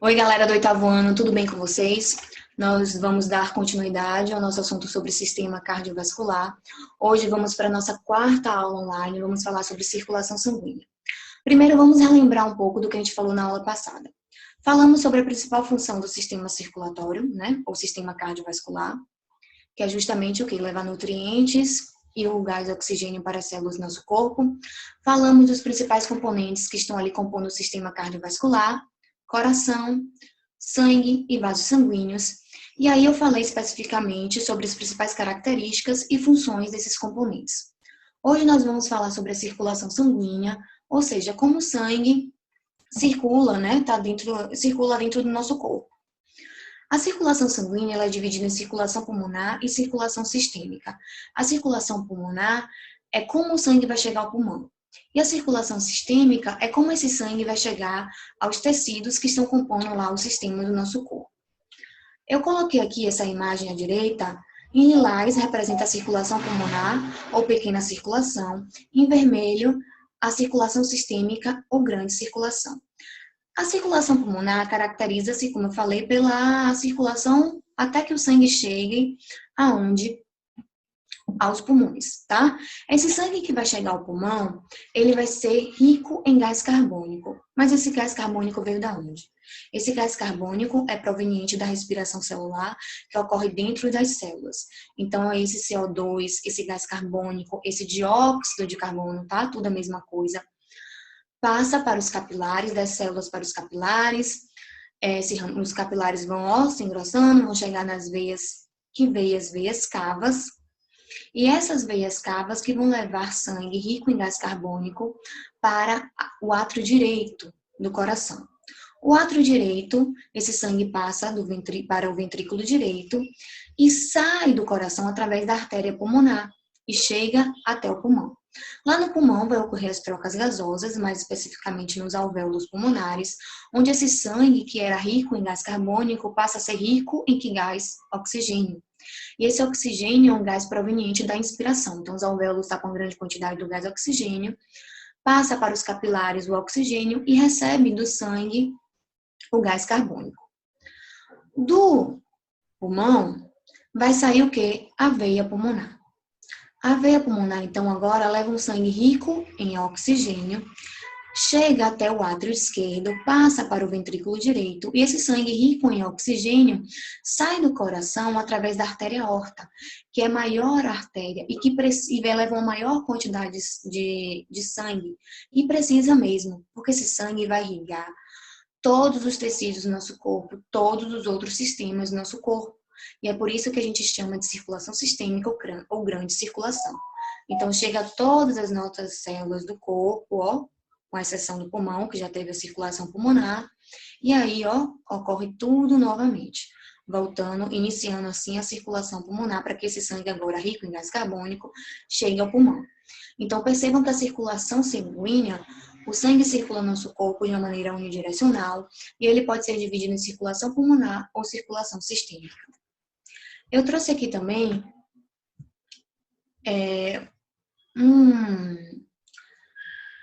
Oi, galera do oitavo ano, tudo bem com vocês? Nós vamos dar continuidade ao nosso assunto sobre sistema cardiovascular. Hoje vamos para a nossa quarta aula online, vamos falar sobre circulação sanguínea. Primeiro, vamos relembrar um pouco do que a gente falou na aula passada. Falamos sobre a principal função do sistema circulatório, né, ou sistema cardiovascular, que é justamente o que? Levar nutrientes e o gás oxigênio para as células do nosso corpo. Falamos dos principais componentes que estão ali compondo o sistema cardiovascular, coração, sangue e vasos sanguíneos. E aí eu falei especificamente sobre as principais características e funções desses componentes. Hoje nós vamos falar sobre a circulação sanguínea, ou seja, como o sangue circula, né, circula dentro do nosso corpo. A circulação sanguínea ela é dividida em circulação pulmonar e circulação sistêmica. A circulação pulmonar é como o sangue vai chegar ao pulmão. E a circulação sistêmica é como esse sangue vai chegar aos tecidos que estão compondo lá o sistema do nosso corpo. Eu coloquei aqui essa imagem à direita. Em lilás representa a circulação pulmonar ou pequena circulação. Em vermelho, a circulação sistêmica ou grande circulação. A circulação pulmonar caracteriza-se, como eu falei, pela circulação até que o sangue chegue aonde? Aos pulmões, tá? Esse sangue que vai chegar ao pulmão, ele vai ser rico em gás carbônico. Mas esse gás carbônico veio da onde? Esse gás carbônico é proveniente da respiração celular que ocorre dentro das células. Então, esse CO2, esse gás carbônico, esse dióxido de carbono, tá? Tudo a mesma coisa. Passa para os capilares, das células para os capilares. Os capilares vão se engrossando, vão chegar nas veias, veias cavas. E essas veias cavas que vão levar sangue rico em gás carbônico para o átrio direito do coração. O átrio direito, esse sangue passa para o ventrículo direito e sai do coração através da artéria pulmonar e chega até o pulmão. Lá no pulmão vai ocorrer as trocas gasosas, mais especificamente nos alvéolos pulmonares, onde esse sangue que era rico em gás carbônico passa a ser rico em que gás? Oxigênio. E esse oxigênio é um gás proveniente da inspiração. Então, os alvéolos estão com grande quantidade do gás oxigênio, passa para os capilares o oxigênio e recebe do sangue o gás carbônico. Do pulmão vai sair o quê? A veia pulmonar. A veia pulmonar, então, agora leva um sangue rico em oxigênio, chega até o átrio esquerdo, passa para o ventrículo direito, e esse sangue rico em oxigênio sai do coração através da artéria aorta, que é a maior artéria e que leva uma maior quantidade de sangue, e precisa mesmo, porque esse sangue vai irrigar todos os tecidos do nosso corpo, todos os outros sistemas do nosso corpo. E é por isso que a gente chama de circulação sistêmica ou grande circulação. Então, chega a todas as nossas células do corpo, ó, com exceção do pulmão, que já teve a circulação pulmonar, e aí, ó, ocorre tudo novamente, voltando, iniciando assim a circulação pulmonar, para que esse sangue agora rico em gás carbônico chegue ao pulmão. Então, percebam que a circulação sanguínea, o sangue circula no nosso corpo de uma maneira unidirecional, e ele pode ser dividido em circulação pulmonar ou circulação sistêmica. Eu trouxe aqui também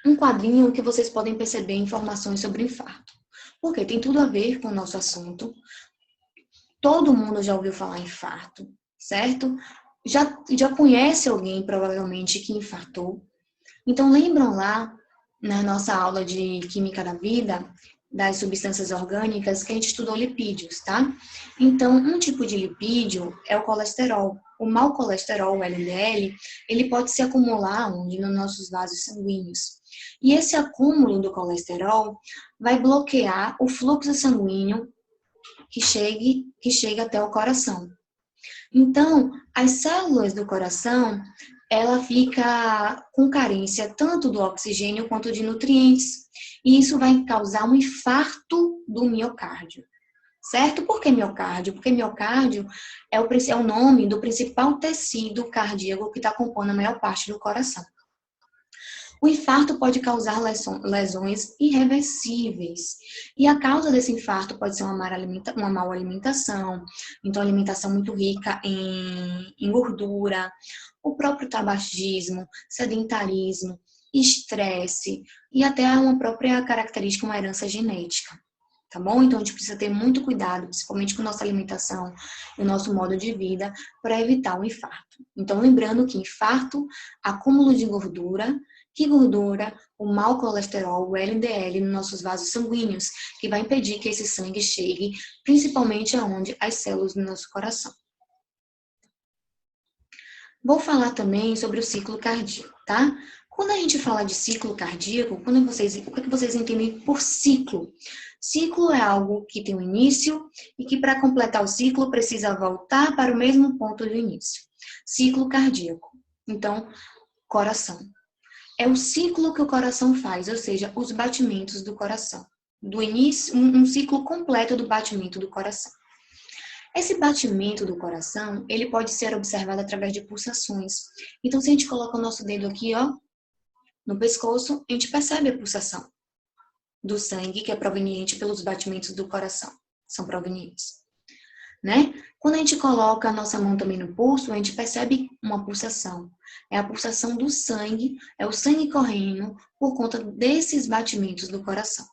um quadrinho que vocês podem perceber informações sobre infarto. Porque tem tudo a ver com o nosso assunto. Todo mundo já ouviu falar em infarto, certo? Já conhece alguém, provavelmente, que infartou. Então, lembram lá, na nossa aula de Química da Vida, das substâncias orgânicas, que a gente estudou lipídios, tá? Então, um tipo de lipídio é o colesterol. O mau colesterol, o LDL, ele pode se acumular onde? Nos nossos vasos sanguíneos. E esse acúmulo do colesterol vai bloquear o fluxo sanguíneo que chega até o coração. Então, as células do coração, ela fica com carência tanto do oxigênio quanto de nutrientes. E isso vai causar um infarto do miocárdio. Certo? Por que miocárdio? Porque miocárdio é o nome do principal tecido cardíaco que está compondo a maior parte do coração. O infarto pode causar lesões irreversíveis. E a causa desse infarto pode ser uma má alimentação, então alimentação muito rica em gordura, o próprio tabagismo, sedentarismo, estresse e até uma própria característica, uma herança genética. tá bom? Então, a gente precisa ter muito cuidado, principalmente com nossa alimentação e o nosso modo de vida, para evitar o infarto. Então, lembrando que infarto, acúmulo de gordura, que gordura, o mau colesterol, o LDL nos nossos vasos sanguíneos, que vai impedir que esse sangue chegue, principalmente aonde? As células do nosso coração. Vou falar também sobre o ciclo cardíaco, tá? Quando a gente fala de ciclo cardíaco, o que vocês entendem por ciclo? Ciclo é algo que tem um início e que para completar o ciclo precisa voltar para o mesmo ponto do início. Ciclo cardíaco. Então, coração. É o ciclo que o coração faz, ou seja, os batimentos do coração. Do início, um ciclo completo do batimento do coração. Esse batimento do coração, ele pode ser observado através de pulsações. Então, se a gente coloca o nosso dedo aqui, ó, no pescoço, a gente percebe a pulsação do sangue que é proveniente pelos batimentos do coração. São provenientes, né? Quando a gente coloca a nossa mão também no pulso, a gente percebe uma pulsação. É a pulsação do sangue, é o sangue correndo por conta desses batimentos do coração.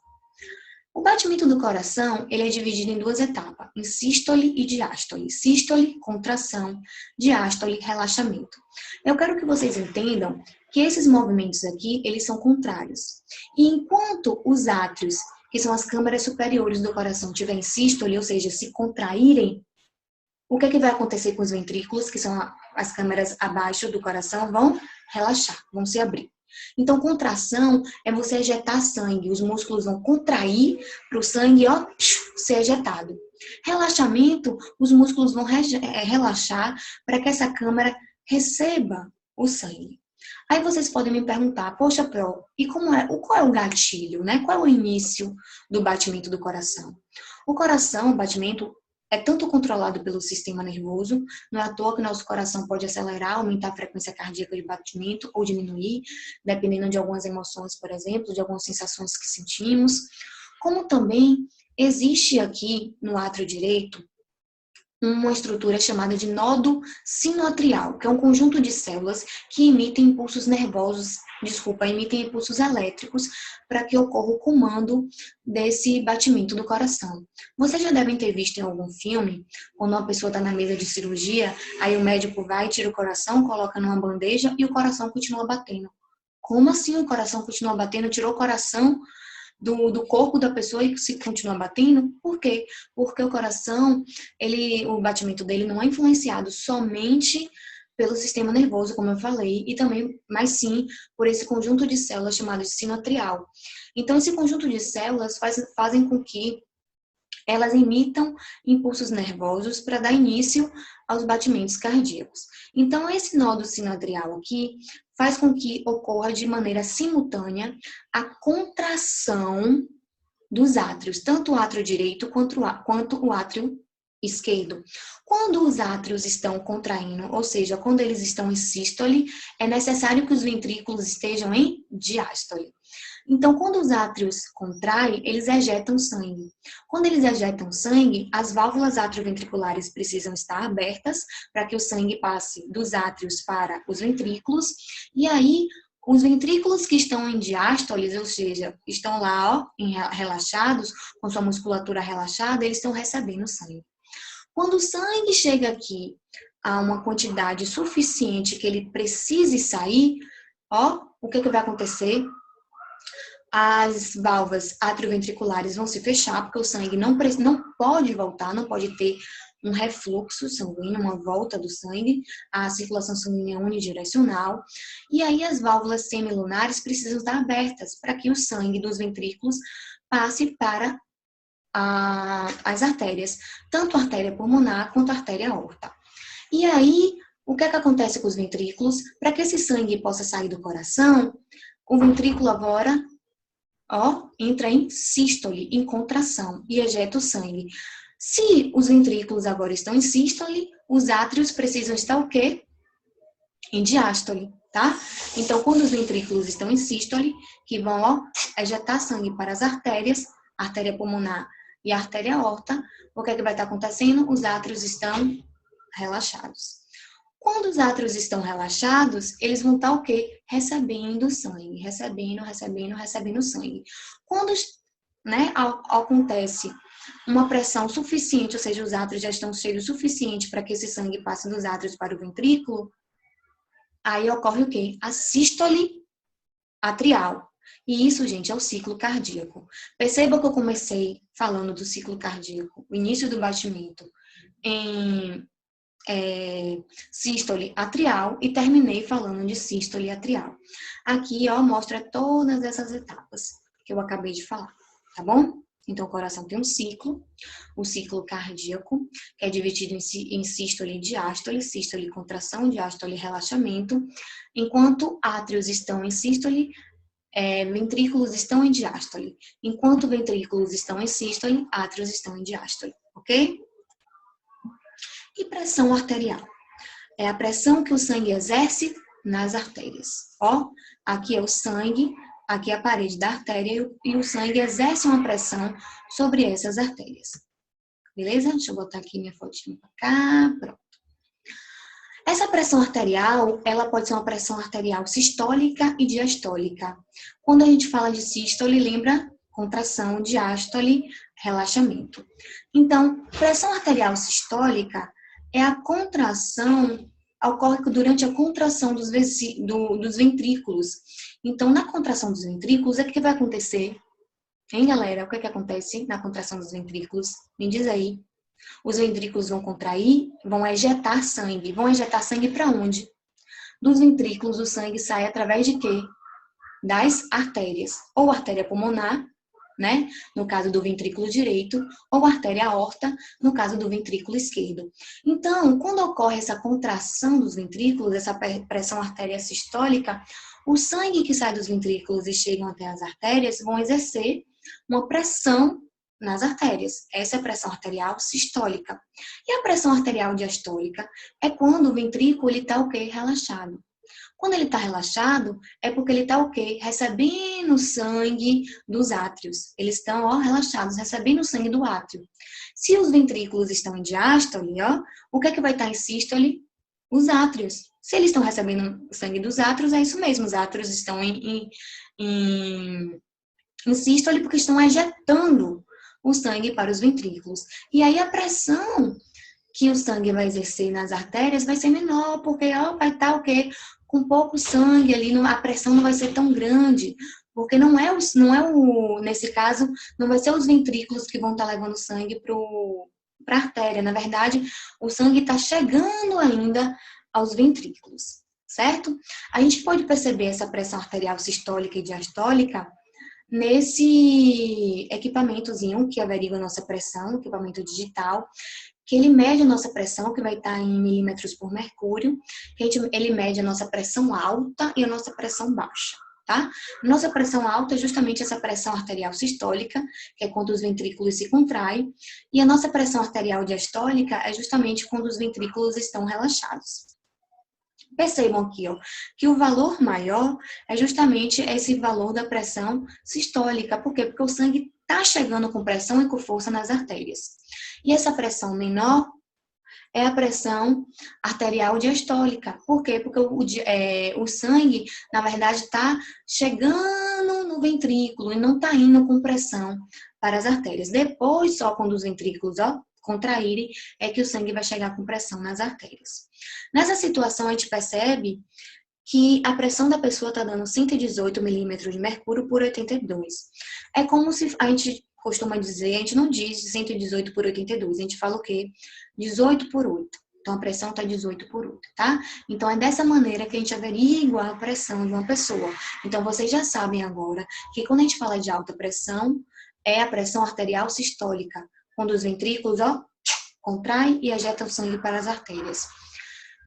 O batimento do coração, ele é dividido em duas etapas, em sístole e diástole. Sístole, contração, diástole, relaxamento. Eu quero que vocês entendam que esses movimentos aqui, eles são contrários. E enquanto os átrios, que são as câmaras superiores do coração, estiverem em sístole, ou seja, se contraírem, o que vai acontecer com os ventrículos, que são as câmaras abaixo do coração, vão relaxar, vão se abrir. Então, contração é você ejetar sangue, os músculos vão contrair para o sangue, ó, ser ejetado. Relaxamento, os músculos vão relaxar para que essa câmara receba o sangue. Aí vocês podem me perguntar, poxa, Pro, e qual é o gatilho, né? Qual é o início do batimento do coração? O coração, o batimento, é tanto controlado pelo sistema nervoso, não é à toa que nosso coração pode acelerar, aumentar a frequência cardíaca de batimento ou diminuir, dependendo de algumas emoções, por exemplo, de algumas sensações que sentimos. Como também existe aqui no átrio direito uma estrutura chamada de nodo sinoatrial, que é um conjunto de células que emitem impulsos elétricos para que ocorra o comando desse batimento do coração. Vocês já devem ter visto em algum filme, quando uma pessoa está na mesa de cirurgia, aí o médico vai, tira o coração, coloca numa bandeja e o coração continua batendo. Como assim o coração continua batendo? Tirou o coração do corpo da pessoa e se continua batendo? Por quê? Porque o coração, o batimento dele não é influenciado somente pelo sistema nervoso, como eu falei, e também, mas sim, por esse conjunto de células chamado de sinoatrial. Então, esse conjunto de células fazem com que elas emitam impulsos nervosos para dar início aos batimentos cardíacos. Então, esse nódo sinoatrial aqui faz com que ocorra de maneira simultânea a contração dos átrios, tanto o átrio direito quanto o átrio esquerdo. Quando os átrios estão contraindo, ou seja, quando eles estão em sístole, é necessário que os ventrículos estejam em diástole. Então, quando os átrios contraem, eles ejetam sangue. Quando eles ejetam sangue, as válvulas atrioventriculares precisam estar abertas para que o sangue passe dos átrios para os ventrículos. E aí, os ventrículos que estão em diástole, ou seja, estão lá, ó, relaxados, com sua musculatura relaxada, eles estão recebendo sangue. Quando o sangue chega aqui a uma quantidade suficiente que ele precise sair, ó, o que vai acontecer? As válvulas atrioventriculares vão se fechar, porque o sangue não pode voltar, não pode ter um refluxo sanguíneo, uma volta do sangue, a circulação sanguínea é unidirecional, e aí as válvulas semilunares precisam estar abertas para que o sangue dos ventrículos passe para as artérias, tanto a artéria pulmonar quanto a artéria aorta. E aí, o que acontece com os ventrículos? Para que esse sangue possa sair do coração, o ventrículo agora, ó, entra em sístole, em contração, e ejeta o sangue. Se os ventrículos agora estão em sístole, os átrios precisam estar o quê? Em diástole, tá? Então, quando os ventrículos estão em sístole, que vão, ó, ejetar sangue para as artérias, a artéria pulmonar e a artéria aorta, o que vai estar acontecendo? Os átrios estão relaxados. Quando os átrios estão relaxados, eles vão estar o quê? Recebendo sangue, recebendo sangue. Quando né, acontece uma pressão suficiente, ou seja, os átrios já estão cheios o suficiente para que esse sangue passe dos átrios para o ventrículo, aí ocorre o quê? A sístole atrial. E isso, gente, é o ciclo cardíaco. Perceba que eu comecei falando do ciclo cardíaco, o início do batimento, em sístole atrial e terminei falando de sístole atrial. Aqui, ó, mostra todas essas etapas que eu acabei de falar, tá bom? Então, o coração tem um ciclo, o ciclo cardíaco, que é dividido em sístole e diástole, sístole contração, diástole relaxamento, enquanto átrios estão em sístole, ventrículos estão em diástole. Enquanto ventrículos estão em sístole, átrios estão em diástole, ok? E pressão arterial? É a pressão que o sangue exerce nas artérias. Ó, aqui é o sangue, aqui é a parede da artéria e o sangue exerce uma pressão sobre essas artérias. Beleza? Deixa eu botar aqui minha fotinha pra cá, pronto. Essa pressão arterial, ela pode ser uma pressão arterial sistólica e diastólica. Quando a gente fala de sístole, lembra? Contração, diástole, relaxamento. Então, pressão arterial sistólica é a contração, ocorre durante a contração dos ventrículos. Então, na contração dos ventrículos, o que vai acontecer? Hein, galera? O que acontece na contração dos ventrículos? Me diz aí. Os ventrículos vão contrair, vão ejetar sangue. Vão ejetar sangue para onde? Dos ventrículos, o sangue sai através de quê? Das artérias. Ou artéria pulmonar, né? No caso do ventrículo direito, ou artéria aorta, no caso do ventrículo esquerdo. Então, quando ocorre essa contração dos ventrículos, essa pressão arterial sistólica, o sangue que sai dos ventrículos e chegam até as artérias vão exercer uma pressão nas artérias. Essa é a pressão arterial sistólica. E a pressão arterial diastólica é quando o ventrículo está o quê? Relaxado. Quando ele está relaxado, é porque ele está o quê? Recebendo sangue dos átrios. Eles estão, ó, relaxados, recebendo sangue do átrio. Se os ventrículos estão em diástole, ó, o que é que vai estar em sístole? Os átrios. Se eles estão recebendo sangue dos átrios, é isso mesmo. Os átrios estão em sístole porque estão ejetando o sangue para os ventrículos. E aí a pressão que o sangue vai exercer nas artérias vai ser menor, porque ó, vai estar o quê? Com pouco sangue ali, a pressão não vai ser tão grande, porque nesse caso, não vai ser os ventrículos que vão estar levando sangue para a artéria. Na verdade, o sangue está chegando ainda aos ventrículos, certo? A gente pode perceber essa pressão arterial sistólica e diastólica nesse equipamentozinho que averigua a nossa pressão, equipamento digital, que ele mede a nossa pressão, que vai estar em milímetros por mercúrio, ele mede a nossa pressão alta e a nossa pressão baixa, tá? Nossa pressão alta é justamente essa pressão arterial sistólica, que é quando os ventrículos se contraem, e a nossa pressão arterial diastólica é justamente quando os ventrículos estão relaxados. Percebam aqui, ó, que o valor maior é justamente esse valor da pressão sistólica. Por quê? Porque o sangue está chegando com pressão e com força nas artérias. E essa pressão menor é a pressão arterial diastólica. Por quê? Porque o sangue, na verdade, está chegando no ventrículo e não está indo com pressão para as artérias. Depois, só quando os ventrículos, ó, contraírem, é que o sangue vai chegar com pressão nas artérias. Nessa situação, a gente percebe que a pressão da pessoa está dando 118 milímetros de mercúrio por 82. É como se a gente costuma dizer, a gente não diz 118 por 82, a gente fala o quê? 18 por 8. Então, a pressão está 18 por 8, tá? Então, é dessa maneira que a gente averigua a pressão de uma pessoa. Então, vocês já sabem agora que quando a gente fala de alta pressão, é a pressão arterial sistólica, quando os ventrículos, ó, contraem e ejetam sangue para as artérias.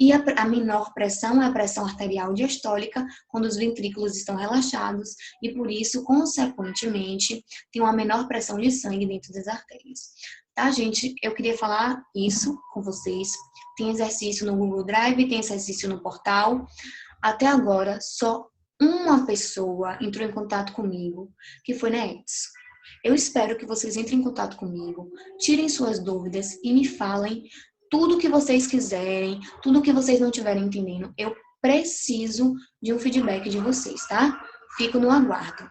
E a menor pressão é a pressão arterial diastólica, quando os ventrículos estão relaxados e, por isso, consequentemente, tem uma menor pressão de sangue dentro das artérias. Tá, gente? Eu queria falar isso com vocês. Tem exercício no Google Drive, tem exercício no portal. Até agora, só uma pessoa entrou em contato comigo, que foi na ETS. Eu espero que vocês entrem em contato comigo, tirem suas dúvidas e me falem tudo que vocês quiserem, tudo que vocês não estiverem entendendo. Eu preciso de um feedback de vocês, tá? Fico no aguardo.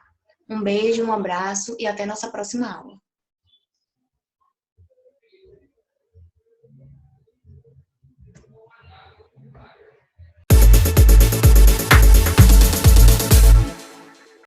Um beijo, um abraço e até nossa próxima aula.